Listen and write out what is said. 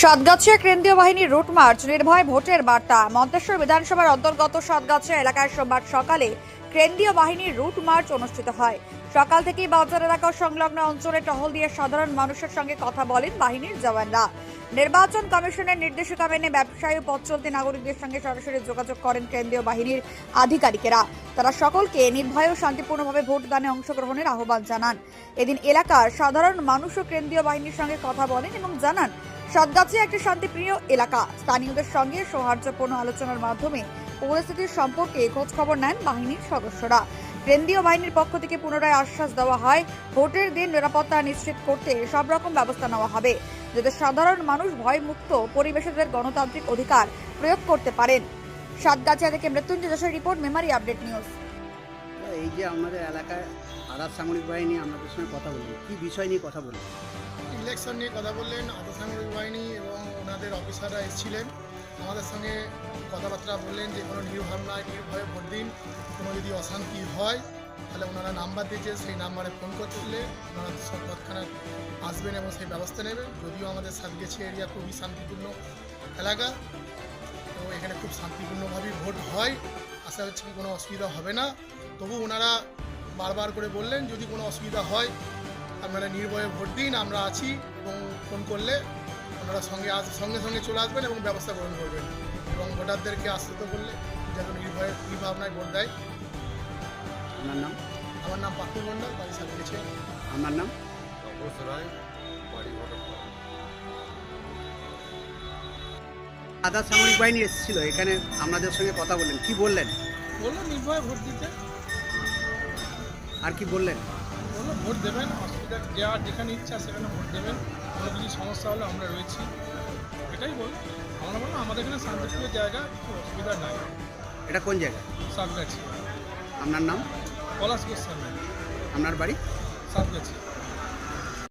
সাতগাছিয়া কেন্দ্রীয় বাহিনীর route march নির্ভয় ভোটের বার্তা। মন্তেশ্বর বিধানসভার অন্তর্গত সাতগাছিয়া এলাকায় সোমবার সকালে কেন্দ্রীয় বাহিনীর রুট মার্চ অনুষ্ঠিত হয়। সকাল থেকেই বাজার এলাকা সংলগ্ন অঞ্চলে টহল দিয়ে সাধারণ মানুষের সঙ্গে কথা বলেন বাহিনীর জওয়ানরা। নির্বাচন কমিশনের নির্দেশিকা মেনে ব্যবসায়ী ও পথ চলতি নাগরিকদের সঙ্গে সরাসরি যোগাযোগ করেন কেন্দ্রীয় বাহিনীর আধিকারিকেরা। তারা সকলকে নির্ভয় ও শান্তিপূর্ণভাবে ভোটদানে অংশগ্রহণের আহ্বান জানান। এদিন এলাকার সাধারণ মানুষও কেন্দ্রীয় বাহিনীর সঙ্গে কথা বলেন এবং জানান সাতগাছিয়া একটি শান্তিপ্রিয় এলাকা। স্থানীয়দের সঙ্গে সৌহার্দ্যপূর্ণ আলোচনার মাধ্যমে পরিস্থিতির সম্পর্কে খোঁজ খবর নেন বাহিনীর সদস্যরা। কেন্দ্রীয় বাহিনীর পক্ষ থেকে পুনরায় আশ্বাস দেওয়া হয়, ভোটের দিন নিরাপত্তা নিশ্চিত করতে সব রকম ব্যবস্থা নেওয়া হবে, যাতে সাধারণ মানুষ ভয়মুক্ত পরিবেশে তাদের গণতান্ত্রিক অধিকার প্রয়োগ করতে পারেন। সাতগাছিয়া থেকে মৃত্যুঞ্জয় দাসের রিপোর্ট, মেমারি আপডেট নিউজ। এই যে আমাদের এলাকায় আরব সামরিক বাহিনী আমাদের সঙ্গে কথা বললেন, কি বিষয় নিয়ে কথা বললেন? ইলেকশন নিয়ে কথা বললেন। আধা সামরিক বাহিনী এবং ওনাদের অফিসাররা এসেছিলেন, আমাদের সঙ্গে কথাবার্তা বললেন যে কোনো নির্ভাবনায় নির্ভয়ে ভোট দিন, কোনো যদি অশান্তি হয় তাহলে ওনারা নাম্বার দিয়েছে, সেই নাম্বারে ফোন করলে ওনারা সব তৎক্ষণাৎ আসবেন এবং সেই ব্যবস্থা নেবেন। যদিও আমাদের সাতগাছিয়া এরিয়া খুবই শান্তিপূর্ণ এলাকা, তো এখানে খুব শান্তিপূর্ণভাবেই ভোট হয়, আশা হচ্ছে কি কোনো অসুবিধা হবে না। তবু ওনারা বারবার করে বললেন যদি কোনো অসুবিধা হয় আপনারা নির্ভয়ে ভোট দিন, আমরা আছি, এবং ফোন করলে ওনারা সঙ্গে সঙ্গে চলে আসবেন এবং ব্যবস্থা গ্রহণ করবেন এবং ভোটারদেরকে আশ্বস্ত করলে যেন নির্ভাবনায় ভোট দেয়। আপনার নাম? আমার নাম পাকুর মণ্ডল, বাড়ি সাতগাছিয়া। আমার নাম তাপস রায়, বাড়ি ঘটকপাড়া। আধা সামরিক বাহিনী এসেছিল এখানে, আমাদের সঙ্গে কথা বললেন, কি বললেন? বললো নির্ভয়ে ভোট দিতে, আর কি বললেন? বললো ভোট দেবেন, অসুবিধা যার যেখানে ইচ্ছা সেখানে ভোট দেবেন, কোনো কিছু সমস্যা হলে আমরা রয়েছি, এটাই বল। আমরা বললাম আমাদের এখানে শান্তিপ্রিয় জায়গা, কিছু অসুবিধা নাই। এটা কোন জায়গা? সাতগাছিয়া। আপনার নাম? পলাশ গোস্বামী, আপনার বাড়ি? সাতগাছিয়া।